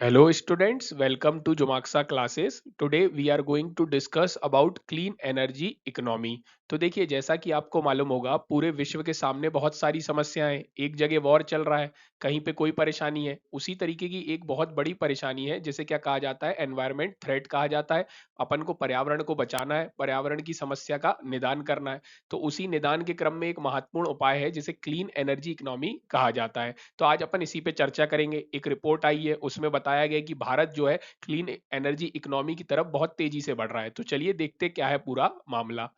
Hello students, welcome to Jomaxa classes. Today we are going to discuss about clean energy economy. तो देखिए जैसा कि आपको मालूम होगा पूरे विश्व के सामने बहुत सारी समस्याएं हैं। एक जगह वॉर चल रहा है, कहीं पे कोई परेशानी है। उसी तरीके की एक बहुत बड़ी परेशानी है जिसे क्या कहा जाता है, एनवायरमेंट थ्रेट कहा जाता है। अपन को पर्यावरण को बचाना है, पर्यावरण की समस्या का निदान करना है। तो उसी निदान के क्रम में एक महत्वपूर्ण उपाय है जिसे क्लीन एनर्जी इकोनॉमी कहा जाता है। तो आज अपन इसी पे चर्चा करेंगे। एक रिपोर्ट आई है, उसमें बताया गया कि भारत जो है क्लीन एनर्जी इकोनॉमी की तरफ बहुत तेजी से बढ़ रहा है। तो चलिए देखते क्या है पूरा मामला।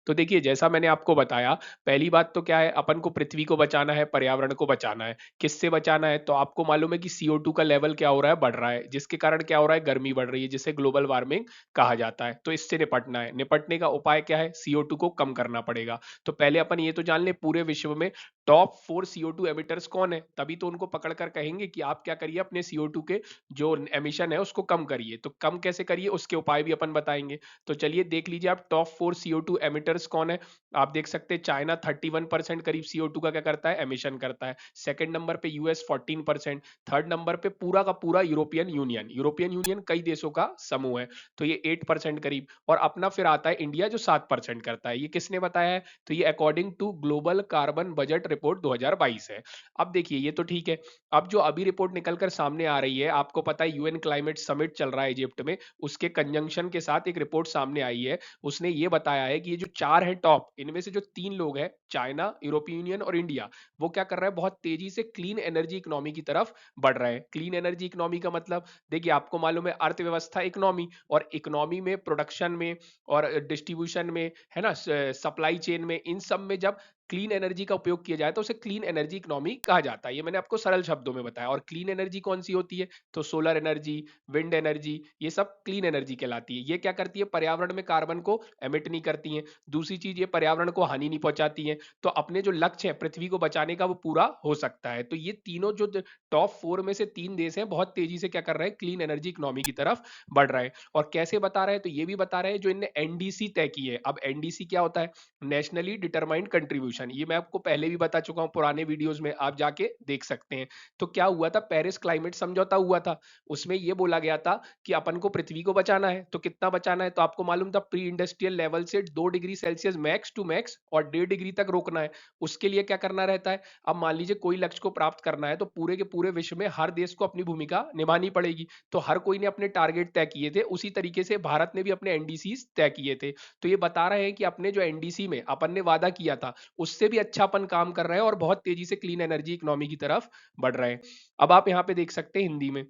तो देखिए जैसा मैंने आपको बताया, पहली बात तो क्या है, अपन को पृथ्वी को बचाना है, पर्यावरण को बचाना है। किससे बचाना है? तो आपको मालूम है कि CO2 का लेवल क्या हो रहा है, बढ़ रहा है, जिसके कारण क्या हो रहा है, गर्मी बढ़ रही है, जिसे ग्लोबल वार्मिंग कहा जाता है। तो इससे निपटना है। निपटने का उपाय क्या है? CO2 को कम करना पड़ेगा। तो पहले अपन ये तो जान ले पूरे विश्व में टॉप 4 CO2 एमिटर्स कौन है, तभी तो उनको पकड़कर कहेंगे कि आप क्या करिए, अपने CO2 के जो एमिशन है उसको कम करिए। तो कम कैसे करिए उसके उपाय भी अपन बताएंगे। तो चलिए देख लीजिए आप टॉप 4 CO2 एमिटर्स कौन है। आप देख सकते हैं चाइना 31% करीब CO2 का क्या करता है, एमिशन करता है। सेकंड नंबर पे यूएस 14%। थर्ड नंबर पे पूरा का पूरा यूरोपियन यूनियन। यूरोपियन यूनियन कई देशों का समूह है, तो ये 8% करीब। और अपना फिर आता है इंडिया जो 7% करता है। ये किसने बताया है? तो ये according to global carbon budget report 2022 है। अब देखिए ये तो ठीक है। अब जो अभी रिपोर्ट निकलकर सामने आ रही है, आपको पता है यूएन क्लाइमेट समिट चल रहा है इजिप्ट में, उसके कंजंक्शन के साथ एक रिपोर्ट सामने आई है। उसने ये बताया है कि ये जो चार है टॉप, इनमें से जो तीन लोग हैं, चाइना, यूरोपियन यूनियन और इंडिया, वो क्या कर रहा है, बहुत तेजी से क्लीन एनर्जी इकोनॉमी की तरफ बढ़ रहे हैं। क्लीन एनर्जी इकोनॉमी का मतलब देखिए आपको मालूम है, अर्थव्यवस्था इकोनॉमी, और इकोनॉमी में प्रोडक्शन में और डिस्ट्रीब्यूशन में, है ना, सप्लाई चेन में, इन सब में जब क्लीन एनर्जी का उपयोग किया जाए तो उसे क्लीन एनर्जी इकोनॉमी कहा जाता है। ये मैंने आपको सरल शब्दों में बताया। और क्लीन एनर्जी कौन सी होती है? तो सोलर एनर्जी, विंड एनर्जी, ये सब क्लीन एनर्जी कहलाती है। ये क्या करती है, पर्यावरण में कार्बन को एमिट नहीं करती हैं। दूसरी चीज, ये पर्यावरण को हानि नहीं पहुंचाती हैं। तो अपने जो लक्ष्य है पृथ्वी को बचाने का, वो पूरा हो सकता है। तो ये तीनों जो टॉप 4 में से तीन देश हैं, बहुत तेजी से क्या कर रहे हैं, क्लीन एनर्जी इकोनॉमी की तरफ बढ़ रहे हैं। और कैसे बता रहे हैं? तो ये भी बता रहे हैं जो इनने एनडीसी तय की है। अब एनडीसी क्या होता है? Nationally determined contribution. ये मैं आपको पहले भी बता चुका हूं पुराने वीडियोस में, आप जाके देख सकते हैं। तो क्या हुआ था, पेरिस क्लाइमेट समझौता हुआ था। उसमें यह बोला गया था कि अपन को पृथ्वी को बचाना है। तो कितना बचाना है? तो आपको मालूम था, प्री इंडस्ट्रियल लेवल से 2 degree Celsius max to max और 1.5 डिग्री तक रोकना है। उसके लिए क्या करना रहता है? अब मान लीजिए कोई लक्ष्य को प्राप्त करना है, तो पूरे के पूरे विश्व में हर देश को अपनी भूमिका निभानी पड़ेगी। तो हर कोई ने अपने टारगेट तय किए थे, उसी तरीके से भारत ने भी अपने एनडीसी तय किए थे। तो ये बता रहे हैं कि अपने जो एनडीसी में अपन ने वादा किया था, उससे भी अच्छा अपन काम कर रहे हैं और बहुत तेजी से क्लीन एनर्जी इकोनॉमी की तरफ बढ़ रहे हैं। अब आप यहाँ पे देख सकते हैं हिंदी में।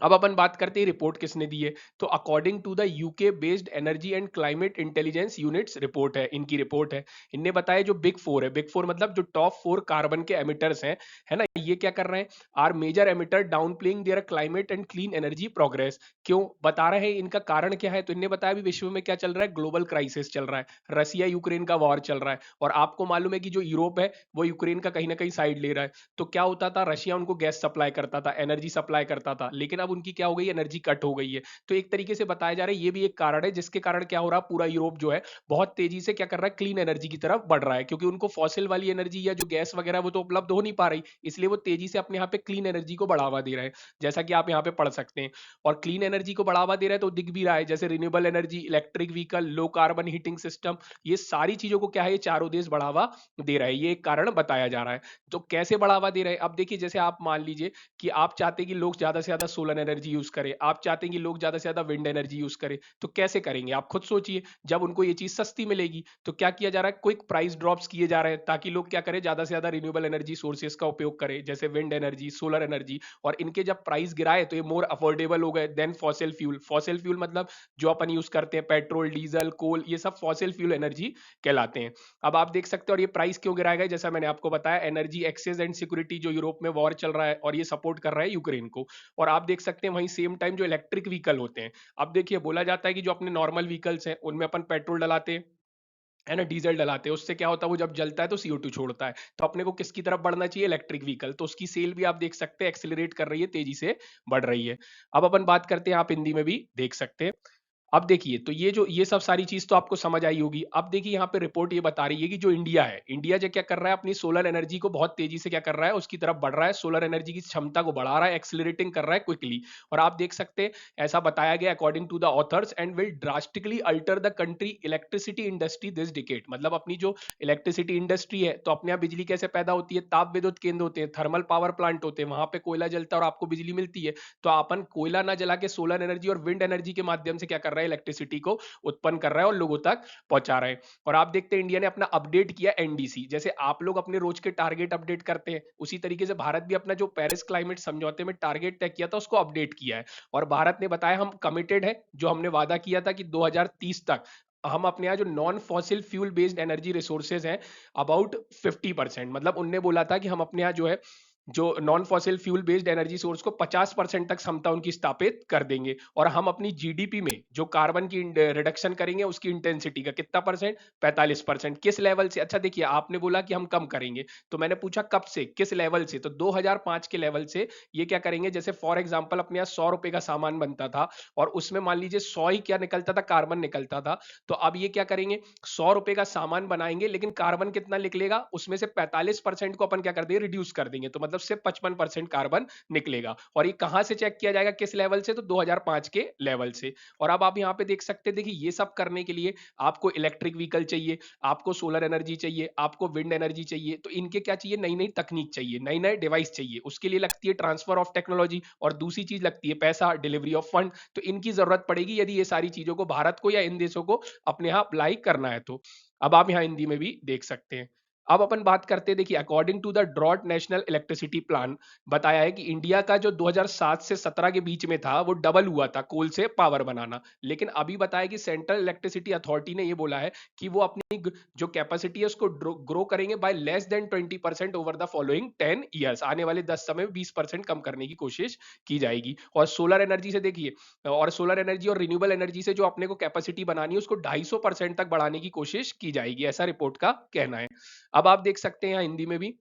अब अपन बात करते हैं रिपोर्ट किसने दी है। तो according to the UK based energy and climate intelligence units report है, इनकी रिपोर्ट है। इनने बताया जो बिग फोर है, बिग फोर मतलब जो टॉप 4 कार्बन के एमिटर्स हैं, है ना, ये क्या कर रहे हैं, are major emitter downplaying their climate and clean energy progress. क्यों बता रहे हैं, इनका कारण क्या है? तो इनने बताया अभी विश्व में क्या चल रहा है, ग्लोबल क्राइसिस चल रहा है, रसिया यूक्रेन का वॉर चल रहा है। और आपको मालूम है कि जो यूरोप है वो यूक्रेन का कहीं ना कहीं साइड ले रहा है। तो क्या होता था, रशिया उनको गैस सप्लाई करता था, एनर्जी सप्लाई करता था, लेकिन अब उनकी क्या हो गई, एनर्जी कट हो गई है। तो एक तरीके से बताया जा रहा है ये भी एक कारण है जिसके कारण क्या हो रहा है, पूरा यूरोप जो है बहुत तेजी से क्या कर रहा है, क्लीन एनर्जी की तरफ बढ़ रहा है। क्योंकि उनको फॉसिल वाली एनर्जी या जो गैस वगैरह वो तो उपलब्ध हो नहीं पा रही, इसलिए वो तेजी से अपने यहाँ पे क्लीन एनर्जी को बढ़ावा दे रहा है, जैसा कि आप यहाँ पे पढ़ सकते हैं। और क्लीन एनर्जी को बढ़ावा दे रहा है तो दिख भी रहा है, जैसे renewable energy, electric vehicle, low carbon heating system, ये सारी चीजों को क्या है, ये चारों देश बढ़ावा दे रहा है। ये एक कारण बताया जा रहा है। तो कैसे बढ़ावा दे रहे हैं? अब देखिए जैसे आप मान लीजिए कि आप चाहते हैं कि लोग ज्यादा से ज्यादा सोलर एनर्जी यूज करें, आप चाहते हैं कि लोग ज्यादा से ज्यादा विंड एनर्जी यूज करें, तो कैसे करेंगे? आप खुद सोचिए। जब उनको ये चीज सस्ती मिलेगी तो क्या किया जा रहा है, क्विक प्राइस ड्रॉप्स किए जा रहे हैं ताकि लोग क्या करें, ज्यादा से ज्यादा रिन्यूएबल एनर्जी सोर्सेज का उपयोग करें, जैसे विंड एनर्जी, सोलर एनर्जी। और इनके जब प्राइस गिराए तो ये मोर अफोर्डेबल हो गए then fossil fuel. Fossil fuel मतलब जो अपन यूज करते हैं, पेट्रोल, डीजल, कोल, ये सब फॉसिल फ्यूल एनर्जी कहलाते हैं। अब आप देख सकते हो, और ये प्राइस क्यों गिराया गया, जैसा मैंने आपको बताया, एनर्जी एक्सेस एंड सिक्योरिटी, जो यूरोप में वॉर चल रहा है और ये सपोर्ट कर रहा है यूक्रेन को। और आप देख सकते हैं वहीं सेम टाइम जो इलेक्ट्रिक व्हीकल होते हैं, अब देखिए बोला जाता है कि जो अपने नॉर्मल व्हीकल्स हैं उनमें अपन पेट्रोल डलाते हैं, है ना, डीजल डलाते हैं, उससे क्या होता है, वो जब जलता है तो CO2 छोड़ता है। तो अपने को किसकी तरफ बढ़ना चाहिए, इलेक्ट्रिक व्हीकल। तो उसकी सेल भी आप देख सकते हैं एक्सिलरेट कर रही है, तेजी से बढ़ रही है। अब अपन बात करते हैं, आप हिंदी में भी देख सकते हैं। अब देखिए, तो ये सब सारी चीज़ तो आपको समझ आई होगी। अब देखिए यहाँ पे रिपोर्ट ये बता रही है कि जो इंडिया है, इंडिया जो क्या कर रहा है अपनी सोलर एनर्जी को बहुत तेज़ी से क्या कर रहा है, उसकी तरफ बढ़ रहा है, सोलर एनर्जी की क्षमता को बढ़ा रहा है, एक्सेलरेटिंग कर रहा है क्विकली। और आप देख सकते हैं, ऐसा बताया गया according to the authors and will drastically alter the country electricity industry this decade. मतलब अपनी जो इलेक्ट्रिसिटी इंडस्ट्री है, तो अपने यहाँ बिजली कैसे पैदा होती है? ताप विद्युत केंद्र होते हैं, थर्मल पावर प्लांट होते हैं, वहाँ पे कोयला जलता है और आपको बिजली मिलती है। तो अपन कोयला ना जला के सोलर एनर्जी और विंड एनर्जी के माध्यम से क्या कर रहा है, इलेक्ट्रिसिटी को उत्पन्न कर रहा है और लोगों तक पहुंचा रहा है। और आप देखते हैं इंडिया ने अपना अपडेट किया एनडीसी, जैसे आप लोग अपने रोज के टारगेट अपडेट करते हैं, उसी तरीके से भारत भी अपना जो पेरिस क्लाइमेट समझौते में टारगेट तय किया था उसको अपडेट किया है। और भारत ने बताया हम कमिटेड है, जो हमने वादा किया था कि 2030 तक हम अपने यहाँ जो non fossil fuel based energy resources हैं अबाउट 50%, मतलब उनने बोला था कि हम अपने यहाँ जो है जो non fossil fuel based energy source को 50% तक क्षमता उनकी स्थापित कर देंगे। और हम अपनी जीडीपी में जो कार्बन की रिडक्शन करेंगे उसकी इंटेंसिटी का कितना परसेंट, 45%। किस लेवल से? अच्छा देखिए, आपने बोला कि हम कम करेंगे, तो मैंने पूछा कब से, किस लेवल से? तो 2005 के लेवल से ये क्या करेंगे, जैसे फॉर एग्जाम्पल अपने यहाँ 100 रुपए का सामान बनता था और उसमें मान लीजिए 100 ही क्या निकलता था, कार्बन निकलता था। तो अब ये क्या करेंगे, 100 रुपए का सामान बनाएंगे लेकिन कार्बन कितना निकलेगा, उसमें से 45% को अपन क्या कर देंगे, रिड्यूस कर देंगे। तो मतलब सिर्फ 55% कार्बन निकलेगा। और ये कहां से चेक किया जाएगा, किस लेवल से? तो 2005 के लेवल से। और अब आप यहाँ पे देख सकते हैं, देखिए ये सब करने के लिए आपको इलेक्ट्रिक व्हीकल चाहिए, आपको सोलर एनर्जी चाहिए, आपको विंड एनर्जी चाहिए। तो इनके क्या चाहिए, नई नई तकनीक चाहिए, नई नए डिवाइस चाहिए। उसके लिए लगती है ट्रांसफर ऑफ टेक्नोलॉजी, और दूसरी चीज लगती है पैसा, डिलीवरी ऑफ फंड। तो इनकी जरूरत पड़ेगी यदि ये सारी चीजों को भारत को या इन देशों को अपने यहाँ अप्लाई करना है तो। अब आप यहाँ हिंदी में भी देख सकते हैं। अब अपन बात करते हैं, देखिए according to the draft national electricity plan बताया है कि इंडिया का जो 2007 से 17 के बीच में था वो डबल हुआ था कोल से पावर बनाना। लेकिन अभी बताया कि सेंट्रल इलेक्ट्रिसिटी अथॉरिटी ने ये बोला है कि वो अपनी जो कैपेसिटी है उसको ग्रो करेंगे by less than 20% over the following 10 years. आने वाले 10 समय में 20% कम करने की कोशिश की जाएगी। और सोलर एनर्जी से देखिए, और सोलर एनर्जी और रिन्यूएबल एनर्जी से जो अपने को कैपेसिटी बनानी है उसको 250% तक बढ़ाने की कोशिश की जाएगी, ऐसा रिपोर्ट का कहना है। अब आप देख सकते हैं यहाँ हिंदी में भी।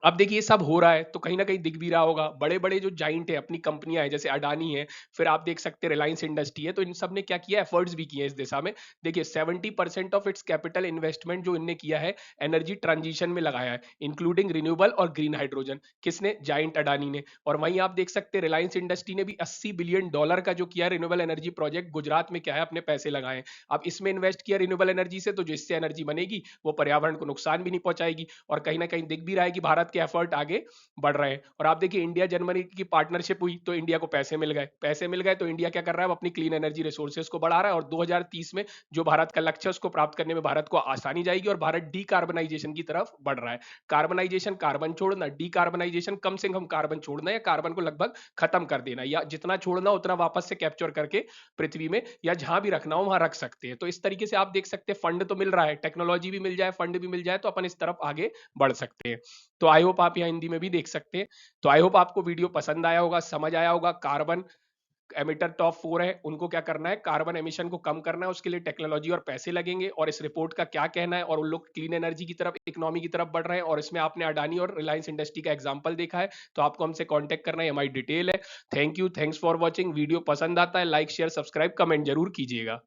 अब देखिए ये सब हो रहा है तो कहीं ना कहीं दिख भी रहा होगा, बड़े बड़े जो जाइंट है अपनी कंपनियां हैं, जैसे अडानी है, फिर आप देख सकते हैं रिलायंस इंडस्ट्री है, तो इन सब ने क्या किया, एफर्ट्स भी किए हैं इस दिशा में। देखिए 70% ऑफ इट्स कैपिटल इन्वेस्टमेंट जो इनने किया है एनर्जी ट्रांजिशन में लगाया है, इंक्लूडिंग रिन्यूएबल और ग्रीन हाइड्रोजन। किसने? जाइंट अडानी ने। और वहीं आप देख सकते हैं रिलायंस इंडस्ट्री ने भी $80 बिलियन का जो किया रिन्यूएबल एनर्जी प्रोजेक्ट गुजरात में क्या है अपने पैसे लगाए। अब इसमें इन्वेस्ट किया रिन्यूएबल एनर्जी से, तो जो इससे एनर्जी बनेगी वो पर्यावरण को नुकसान भी नहीं पहुंचाएगी। और कहीं ना कहीं दिख भी रहा है कि भारत के एफर्ट आगे बढ़ रहे हैं। और आप देखिए इंडिया जर्मनी की पार्टनरशिप हुई तो इंडिया को पैसे मिल गए, पैसे मिल गए तो इंडिया क्या कर रहा है, अपनी क्लीन एनर्जी रिसोर्सेज को बढ़ा रहा है। और 2030 में जो भारत का लक्ष्य है उसको प्राप्त करने में भारत को आसानी जाएगी और भारत डीकार्बनाइजेशन की तरफ बढ़ रहा है। कार्बनाइजेशन कार्बन छोड़ना, डीकार्बनाइजेशन कम से कम कार्बन छोड़ना या कार्बन को लगभग खत्म कर देना, या जितना छोड़ना उतना वापस से कैप्चर करके पृथ्वी में या जहां भी रखना हो वहां रख सकते हैं। तो इस तरीके से आप देख सकते हैं फंड तो मिल रहा है, टेक्नोलॉजी भी मिल जाए, फंड भी मिल जाए, तो अपन इस तरफ आगे बढ़ सकते हैं। तो आई होप आप यहाँ हिंदी में भी देख सकते हैं। तो आई होप आपको वीडियो पसंद आया होगा, समझ आया होगा। कार्बन एमिटर टॉप 4 है, उनको क्या करना है, कार्बन एमिशन को कम करना है, उसके लिए टेक्नोलॉजी और पैसे लगेंगे। और इस रिपोर्ट का क्या कहना है, और उन लोग क्लीन एनर्जी की तरफ, इकोनॉमी की तरफ बढ़ रहे हैं। और इसमें आपने अडानी और रिलायंस इंडस्ट्री का एग्जांपल देखा है, तो आपको हमसे कांटेक्ट करना है, हमारी डिटेल है। Thank you, thanks for watching. Video पसंद आता है लाइक शेयर सब्सक्राइब कमेंट जरूर कीजिएगा।